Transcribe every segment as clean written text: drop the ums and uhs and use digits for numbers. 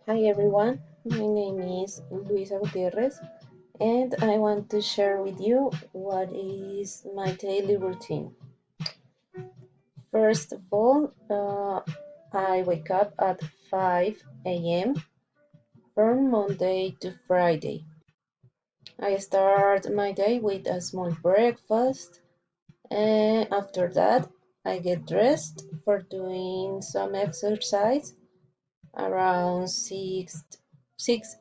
Hi everyone, my name is Luisa Gutierrez and I want to share with you what is my daily routine. First of all, I wake up at 5 a.m. from Monday to Friday. I start my day with a small breakfast and after that I get dressed for doing some exercise around 6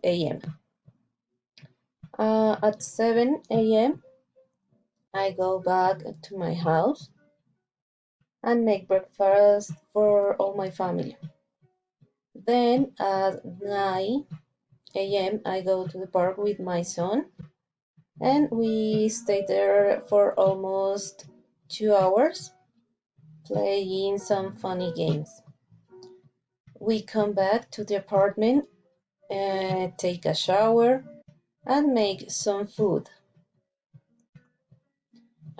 a.m. At 7 a.m., I go back to my house and make breakfast for all my family. Then at 9 a.m., I go to the park with my son and we stay there for almost 2 hours playing some funny games. We come back to the apartment, take a shower, and make some food.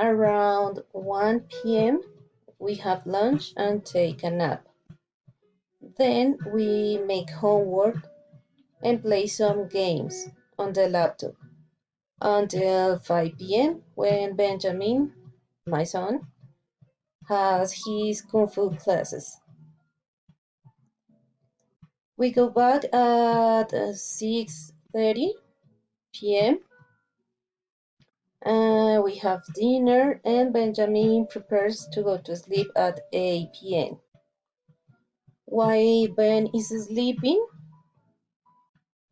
Around 1 p.m., we have lunch and take a nap. Then we make homework and play some games on the laptop until 5 p.m. when Benjamin, my son, has his Kung Fu classes. We go back at 6:30 p.m. We have dinner and Benjamin prepares to go to sleep at 8 p.m. While Ben is sleeping,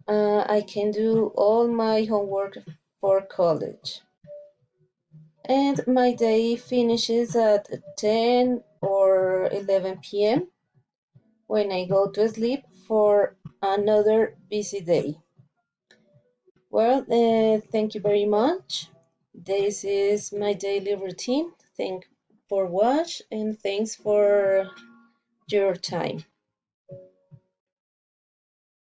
I can do all my homework for college. And my day finishes at 10 or 11 p.m. when I go to sleep for another busy day. Well, thank you very much. This is my daily routine. Thank for watch and thanks for your time.